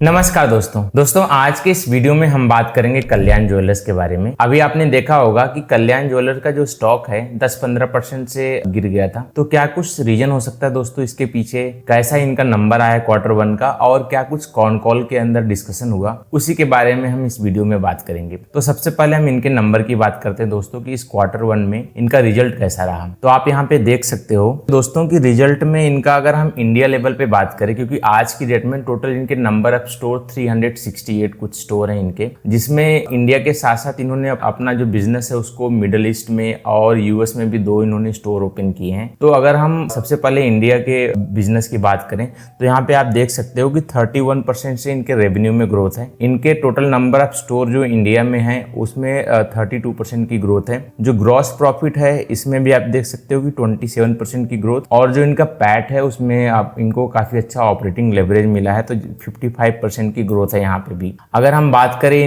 नमस्कार दोस्तों आज के इस वीडियो में हम बात करेंगे कल्याण ज्वेलर्स के बारे में। अभी आपने देखा होगा कि कल्याण ज्वेलर्स का जो स्टॉक है 10-15% से गिर गया था। तो क्या कुछ रीजन हो सकता है दोस्तों इसके पीछे, कैसा इनका नंबर आया Q1 का और क्या कुछ कॉल के अंदर डिस्कशन हुआ, उसी के बारे में हम इस वीडियो में बात करेंगे। तो सबसे पहले हम इनके नंबर की बात करते हैं दोस्तों कि इस Q1 में इनका रिजल्ट कैसा रहा। तो आप यहाँ पे देख सकते हो दोस्तों की रिजल्ट में इनका अगर हम इंडिया लेवल पे बात करें, क्योंकि आज की डेट में टोटल इनके नंबर ऑफ स्टोर 368 कुछ स्टोर हैं इनके, जिसमें इंडिया के साथ साथ इन्होंने अपना जो बिजनेस है उसको मिडिल ईस्ट में और यूएस में भी 2 इन्होंने स्टोर ओपन किए हैं। तो अगर हम सबसे पहले इंडिया के बिजनेस की बात करें तो यहाँ पे आप देख सकते हो कि 31% से इनके रेवेन्यू में ग्रोथ है। इनके टोटल नंबर ऑफ स्टोर जो इंडिया में है उसमें 32% की ग्रोथ है। जो ग्रॉस प्रॉफिट है इसमें भी आप देख सकते हो कि 27% की ग्रोथ, और जो इनका पैट है उसमें आप इनको काफी अच्छा ऑपरेटिंग लेवरेज मिला है, तो 55% की ग्रोथ है यहाँ पे भी। अगर हम बात करें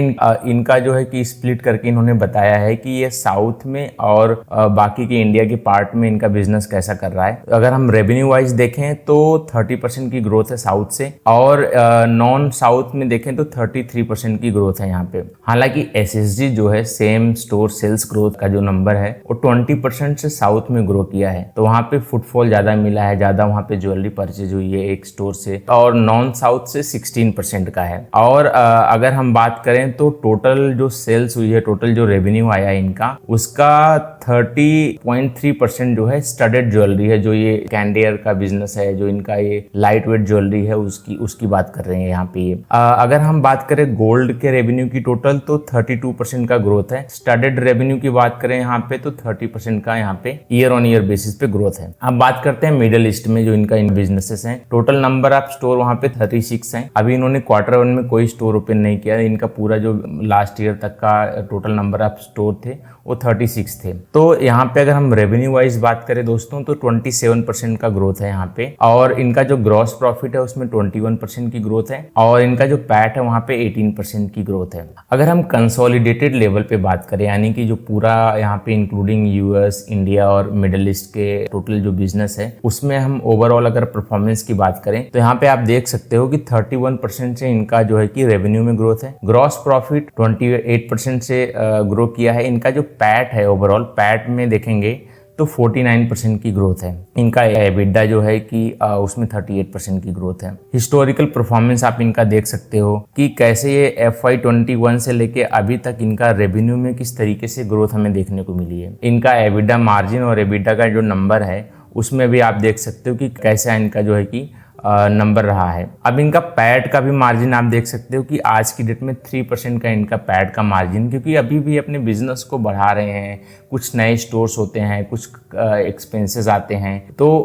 इनका जो है कि स्प्लिट करके इन्होंने बताया है कि ये साउथ में और बाकी के इंडिया के पार्ट में इनका बिजनेस कैसा कर रहा है। अगर हम रेवेन्यू वाइज देखें तो 30% की ग्रोथ है साउथ से, और नॉन साउथ में देखें तो 33% की ग्रोथ है यहाँ पे। हालांकि एसएसजी जो है सेम स्टोर सेल्स ग्रोथ का जो नंबर है वो 20% से साउथ में ग्रो किया है, तो वहाँ पे फुटफॉल ज्यादा मिला है, ज्यादा वहाँ पे ज्वेलरी परचेज हुई है एक स्टोर से, और नॉन साउथ से 16% का है। और अगर हम बात करें तो टोटल जो सेल्स हुई है, टोटल जो रेवेन्यू आया है इनका, उसका 30.3% जो है स्टडेड ज्वेलरी है। जो ये कैंडियर का बिजनेस है, जो इनका ये लाइट वेट ज्वेलरी है, उसकी बात कर रहे हैं यहाँ पे। अगर हम बात करें गोल्ड के रेवेन्यू की टोटल तो 32% का ग्रोथ है। स्टडेड रेवेन्यू की बात करें यहाँ पे तो 30% का यहाँ पे ईयर ऑन ईयर बेसिस पे ग्रोथ है। अब बात करते हैं मिडिल ईस्ट में जो इनका इन बिजनेसेस हैं। टोटल नंबर ऑफ स्टोर वहाँ पे 36 हैं। अभी इन्होंने Q1 में कोई स्टोर ओपन नहीं किया। इनका पूरा जो लास्ट ईयर तक का टोटल नंबर ऑफ स्टोर थे वो 36 थे। तो यहाँ पे अगर हम रेवेन्यू वाइज बात करें दोस्तों तो 27% का ग्रोथ है यहाँ पे, और इनका जो ग्रॉस प्रॉफिट है उसमें 21% की ग्रोथ है, और इनका जो पैट है वहाँ पे 18% की ग्रोथ है। अगर हम कंसोलिडेटेड लेवल पे बात करें, यानी कि जो पूरा यहाँ पे इंक्लूडिंग यूएस, इंडिया और मिडिल ईस्ट के टोटल जो बिजनेस है उसमें हम ओवरऑल अगर परफॉर्मेंस की बात करें तो यहाँ पे आप देख सकते हो कि 31% से इनका जो है कि रेवेन्यू में ग्रोथ है। ग्रॉस प्रॉफिट 28% से ग्रो किया है। इनका जो पैट है ओवरऑल पैट में देखेंगे तो 49% की ग्रोथ है। इनका एबिडा जो है कि उसमें 38% की ग्रोथ है। हिस्टोरिकल परफॉर्मेंस आप इनका देख सकते हो कि कैसे ये FY21 से लेके अभी तक इनका रेवेन्यू में किस तरीके से ग्रोथ हमें देखने को मिली है। इनका एबिडा मार्जिन और एबिडा का जो नंबर है उसमें भी आप देख सकते हो कि कैसा इनका जो है कि नंबर रहा है। अब इनका पैट का भी मार्जिन आप देख सकते हो कि आज की डेट में 3% का इनका पैट का मार्जिन, क्योंकि अभी भी अपने बिजनेस को बढ़ा रहे हैं, कुछ नए स्टोर्स होते हैं, कुछ एक्सपेंसेस आते हैं, तो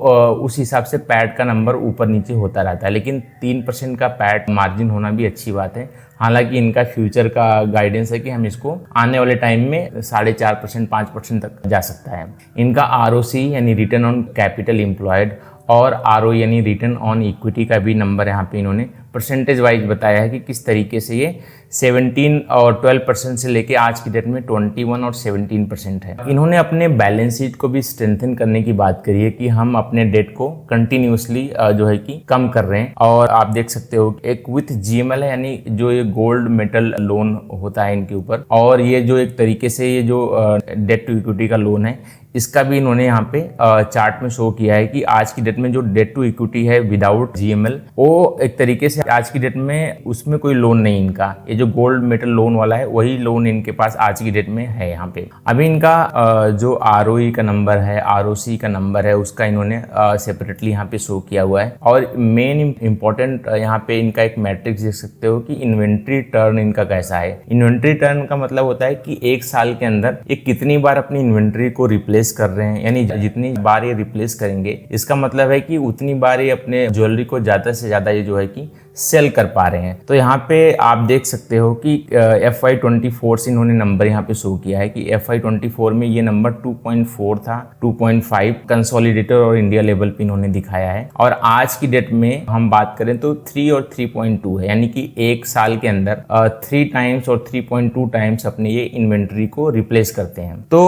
उस हिसाब से पैट का नंबर ऊपर नीचे होता रहता है। लेकिन 3% का पैट मार्जिन होना भी अच्छी बात है। हालांकि इनका फ्यूचर का गाइडेंस है कि हम इसको आने वाले टाइम में 4.5% 5% तक जा सकता है। इनका ROC यानी रिटर्न ऑन कैपिटल एम्प्लॉयड और ROE यानी रिटर्न ऑन इक्विटी का भी नंबर यहाँ पे इन्होंने परसेंटेज वाइज बताया है कि किस तरीके से ये 17 और 12% से लेके आज की डेट में 21 और 17% है। इन्होंने अपने बैलेंस शीट को भी स्ट्रेंथन करने की बात करी है कि हम अपने डेट को कंटिन्यूसली जो है कि कम कर रहे हैं, और आप देख सकते हो एक विथ GML है, यानी जो ये गोल्ड मेटल लोन होता है इनके ऊपर, और ये जो एक तरीके से ये जो डेट टू इक्विटी का लोन है इसका भी इन्होंने यहाँ पे चार्ट में शो किया है कि आज की डेट में जो डेट टू इक्विटी है विदाउट GML, वो एक तरीके से आज की डेट में उसमें कोई लोन नहीं इनका। ये जो गोल्ड मेटल लोन वाला है वही लोन इनके पास आज की डेट में है यहाँ पे। अभी इनका जो ROE का नंबर है, ROC का नंबर है, उसका इन्होंने सेपरेटली यहाँ पे शो किया हुआ है। और मेन इंपॉर्टेंट यहाँ पे इनका एक मैट्रिक्स देख सकते हो कि इन्वेंट्री टर्न इनका कैसा है। इन्वेंट्री टर्न का मतलब होता है कि एक साल के अंदर ये कितनी बार अपनी इन्वेंट्री को रिप्लेस कर रहे हैं, यानी जितनी बार ये रिप्लेस करेंगे इसका मतलब है कि उतनी बार ये अपने ज्वेलरी को ज्यादा से ज्यादा ये जो है कि सेल कर पा रहे हैं। तो यहाँ पे आप देख सकते हो कि FY24 से इन्होंने नंबर यहाँ पे शो किया है कि FY24 में ये नंबर 2.4 था, 2.5 कंसोलिडेटेड और इंडिया लेवल पे इन्होंने दिखाया है, और आज की डेट में हम बात करें तो 3 और 3.2 है, यानी कि एक साल के अंदर 3 टाइम्स और 3.2 टाइम्स अपने ये इन्वेंट्री को रिप्लेस करते हैं। तो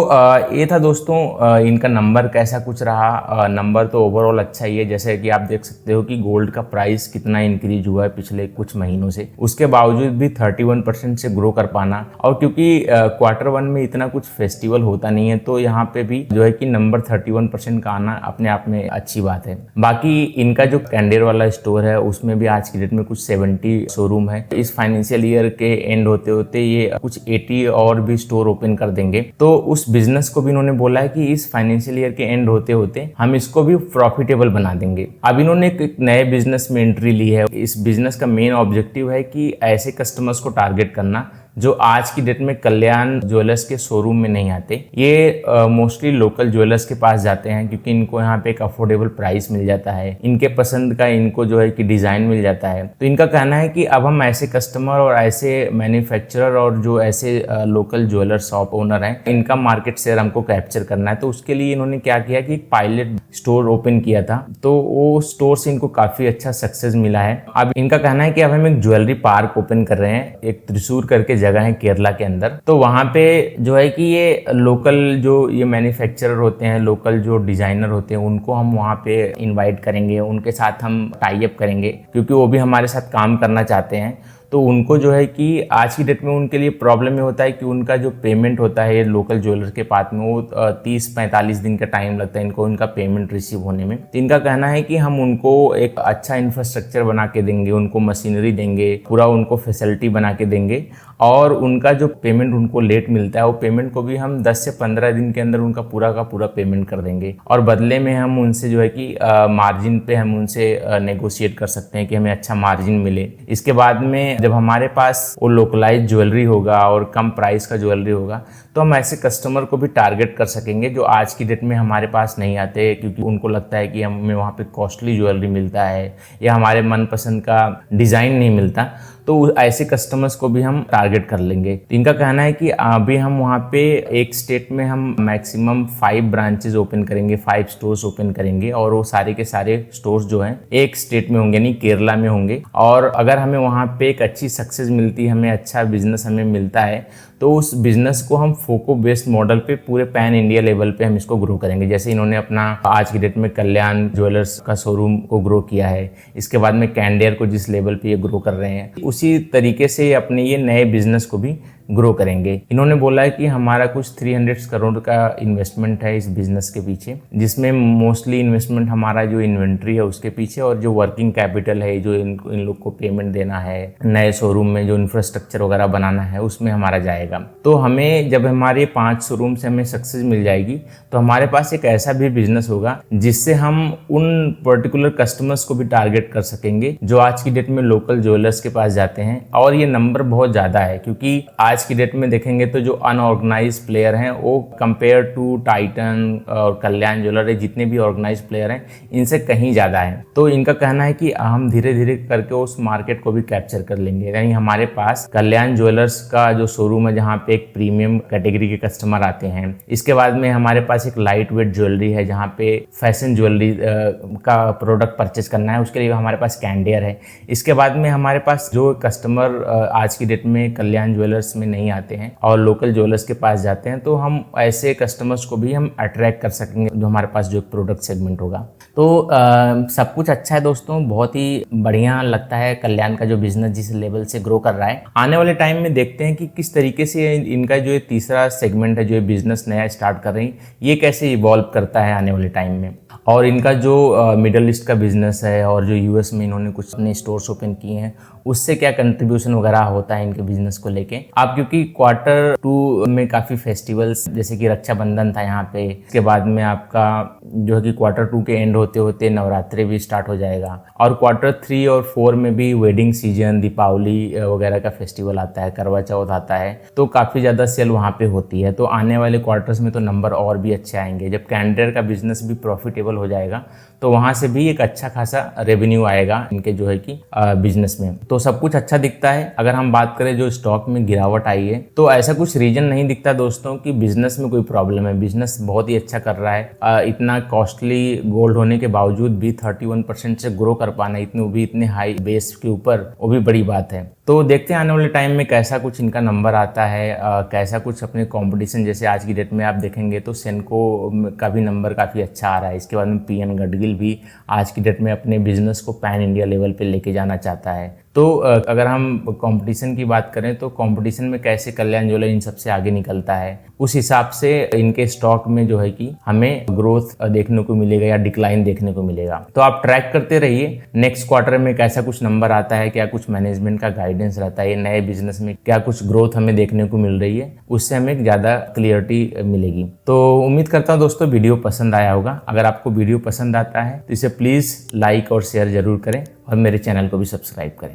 ये था दोस्तों इनका नंबर कैसा कुछ रहा। नंबर तो ओवरऑल अच्छा ही है, जैसे कि आप देख सकते हो कि गोल्ड का प्राइस कितना इंक्रीज हुआ है पिछले कुछ महीनों से, उसके बावजूद भी 31% से ग्रो कर पाना, और क्योंकि क्वार्टर 1 में इतना कुछ फेस्टिवल होता नहीं है तो यहाँ पे भी जो है कि नंबर 31% का आना अपने आप में अच्छी बात है। बाकी इनका जो कैंडियर वाला स्टोर है उसमें भी आज की डेट में कुछ 70 शोरूम है। इस फाइनेंशियल ईयर के एंड होते होते ये कुछ 80 और भी स्टोर ओपन कर देंगे। तो उस बिजनेस को भी इन्होंने बोला है कि इस फाइनेंशियल ईयर के एंड होते होते हम इसको भी प्रॉफिटेबल बना देंगे। अब इन्होंने एक नए बिजनेस में एंट्री ली है। इस बिजनेस का मेन ऑब्जेक्टिव है कि ऐसे कस्टमर्स को टारगेट करना जो आज की डेट में कल्याण ज्वेलर्स के शोरूम में नहीं आते। ये मोस्टली लोकल ज्वेलर्स के पास जाते हैं क्योंकि इनको यहाँ पे एक अफोर्डेबल प्राइस मिल जाता है, इनके पसंद का इनको जो है कि डिजाइन मिल जाता है। तो इनका कहना है कि अब हम ऐसे कस्टमर और ऐसे मैन्युफैक्चरर और जो ऐसे लोकल ज्वेलर शॉप ओनर हैं इनका मार्केट शेयर हमको कैप्चर करना है। तो उसके लिए इन्होंने क्या किया कि एक पायलट स्टोर ओपन किया था, तो वो स्टोर से इनको काफी अच्छा सक्सेस मिला है। अब इनका कहना है कि अब हम एक ज्वेलरी पार्क ओपन कर रहे हैं, एक त्रिशूर करके जगह है केरला के अंदर। तो वहां पे जो है कि ये लोकल जो ये मैन्युफैक्चरर होते हैं, लोकल जो डिजाइनर होते हैं, उनको हम वहां पे इनवाइट करेंगे, उनके साथ हम टाई अप करेंगे क्योंकि वो भी हमारे साथ काम करना चाहते हैं। तो उनको जो है कि आज की डेट में उनके लिए प्रॉब्लम ये होता है कि उनका जो पेमेंट होता है लोकल ज्वेलर के पास में वो 30-45 दिन का टाइम लगता है इनको उनका पेमेंट रिसीव होने में। तो इनका कहना है कि हम उनको एक अच्छा इंफ्रास्ट्रक्चर बना के देंगे, उनको मशीनरी देंगे, पूरा उनको फैसिलिटी बना के देंगे, और उनका जो पेमेंट उनको लेट मिलता है वो पेमेंट को भी हम 10 से 15 दिन के अंदर उनका पूरा का पूरा पेमेंट कर देंगे। और बदले में हम उनसे जो है कि मार्जिन पे हम उनसे नेगोशिएट कर सकते हैं कि हमें अच्छा मार्जिन मिले। इसके बाद में जब हमारे पास वो लोकलाइज ज्वेलरी होगा और कम प्राइस का ज्वेलरी होगा तो हम ऐसे कस्टमर को भी टारगेट कर सकेंगे जो आज की डेट में हमारे पास नहीं आते क्योंकि उनको लगता है कि हमें वहाँ पे कॉस्टली ज्वेलरी मिलता है या हमारे मनपसंद का डिज़ाइन नहीं मिलता। तो ऐसे कस्टमर्स को भी हम टारगेट कर लेंगे। तो इनका कहना है कि अभी हम वहाँ पे एक स्टेट में हम मैक्सिमम 5 ब्रांचेज ओपन करेंगे, 5 स्टोर्स ओपन करेंगे, और वो सारे के सारे स्टोर्स जो हैं एक स्टेट में होंगे, यानी केरला में होंगे। और अगर हमें वहाँ पे एक अच्छी सक्सेस मिलती है, हमें अच्छा बिजनेस हमें मिलता है, तो उस बिजनेस को हम फोको बेस्ड मॉडल पे पूरे पैन इंडिया लेवल पे हम इसको ग्रो करेंगे। जैसे इन्होंने अपना आज की डेट में कल्याण ज्वेलर्स का शोरूम को ग्रो किया है, इसके बाद में कैंडियर को जिस लेवल पे ये ग्रो कर रहे हैं, उसी तरीके से अपने ये नए बिजनेस को भी ग्रो करेंगे। इन्होंने बोला है कि हमारा कुछ 300 करोड़ का इन्वेस्टमेंट है इस बिजनेस के पीछे, जिसमें मोस्टली इन्वेस्टमेंट हमारा जो इन्वेंट्री है उसके पीछे और जो वर्किंग कैपिटल है, जो इन लोग को पेमेंट देना है, नए शोरूम में जो इंफ्रास्ट्रक्चर वगैरह बनाना है, उसमें हमारा जाएगा। तो हमें जब हमारे 5 शोरूम से हमें सक्सेस मिल जाएगी तो हमारे पास एक ऐसा भी बिजनेस होगा जिससे हम उन पर्टिकुलर कस्टमर्स को भी टारगेट कर सकेंगे जो आज की डेट में लोकल ज्वेलर्स के पास जाते हैं। और ये नंबर बहुत ज़्यादा है क्योंकि आज की डेट में देखेंगे तो जो अनऑर्गेनाइज प्लेयर हैं वो कंपेयर टू टाइटन और कल्याण ज्वेलर है, जितने भी ऑर्गेनाइज प्लेयर हैं इनसे कहीं ज़्यादा है। तो इनका कहना है कि हम धीरे धीरे करके उस मार्केट को भी कैप्चर कर लेंगे। यानी हमारे पास कल्याण ज्वेलर्स का जो शोरूम है जहाँ पे एक प्रीमियम कैटेगरी के कस्टमर आते हैं, इसके बाद में हमारे पास एक लाइट वेट ज्वेलरी है जहाँ पे फैशन ज्वेलरी का प्रोडक्ट परचेज करना है, उसके लिए हमारे पास कैंडियर है। इसके बाद में हमारे पास जो कस्टमर आज की डेट में कल्याण ज्वेलर्स में नहीं आते हैं और लोकल ज्वेलर्स के पास जाते हैं, तो हम ऐसे कस्टमर्स को भी हम अट्रैक्ट कर सकेंगे जो हमारे पास जो प्रोडक्ट सेगमेंट होगा। तो सब कुछ अच्छा है दोस्तों, बहुत ही बढ़िया लगता है कल्याण का जो बिजनेस जिस लेवल से ग्रो कर रहा है। आने वाले टाइम में देखते हैं कि किस तरीके से इनका जो तीसरा सेगमेंट है, जो बिजनेस नया स्टार्ट कर रही है, ये कैसे इवॉल्व करता है आने वाले टाइम में। और इनका जो मिडल ईस्ट का बिजनेस है और जो यूएस में इन्होंने कुछ अपने स्टोर्स ओपन किए हैं, उससे क्या कंट्रीब्यूशन वगैरह होता है इनके बिजनेस को लेके। आप क्योंकि क्वार्टर 2 में काफ़ी फेस्टिवल्स जैसे कि रक्षाबंधन था यहाँ पे, इसके बाद में आपका जो है कि क्वार्टर 2 के एंड होते होते नवरात्रि भी स्टार्ट हो जाएगा, और क्वार्टर 3 और 4 में भी वेडिंग सीजन, दीपावली वगैरह का फेस्टिवल आता है, करवा चौथ आता है, तो काफ़ी ज़्यादा सेल वहाँ पे होती है। तो आने वाले क्वार्टर्स में तो नंबर और भी अच्छे आएंगे। जब कैंडियर का बिजनेस भी प्रॉफिटेबल हो जाएगा तो वहाँ से भी एक अच्छा खासा रेवेन्यू आएगा इनके जो है कि बिजनेस में। तो सब कुछ अच्छा दिखता है। अगर हम बात करें जो स्टॉक में गिरावट आई है, तो ऐसा कुछ रीजन नहीं दिखता दोस्तों कि बिजनेस में कोई प्रॉब्लम है। बिजनेस बहुत ही अच्छा कर रहा है। इतना कॉस्टली गोल्ड होने के बावजूद भी 31% से ग्रो कर पाना, इतने हाई बेस के ऊपर, वो भी बड़ी बात है। तो देखते हैं आने वाले टाइम में कैसा कुछ इनका नंबर आता है, कैसा कुछ अपने कंपटीशन, जैसे आज की डेट में आप देखेंगे तो सेनको का भी नंबर काफ़ी अच्छा आ रहा है। इसके बाद में पीएन गडगिल स्टिल भी आज की डेट में अपने बिजनेस को पैन इंडिया लेवल पे लेके जाना चाहता है। तो अगर हम कंपटीशन की बात करें तो कंपटीशन में कैसे कल्याण ज्वेलर इन सबसे आगे निकलता है, उस हिसाब से इनके स्टॉक में जो है कि हमें ग्रोथ देखने को मिलेगा या डिक्लाइन देखने को मिलेगा। तो आप ट्रैक करते रहिए नेक्स्ट क्वार्टर में कैसा कुछ नंबर आता है, क्या कुछ मैनेजमेंट का गाइडेंस रहता है, नए बिजनेस में क्या कुछ ग्रोथ हमें देखने को मिल रही है, उससे हमें ज़्यादा क्लियरिटी मिलेगी। तो उम्मीद करता हूँ दोस्तों वीडियो पसंद आया होगा। अगर आपको वीडियो पसंद आता है तो इसे प्लीज़ लाइक और शेयर जरूर करें और मेरे चैनल को भी सब्सक्राइब करें।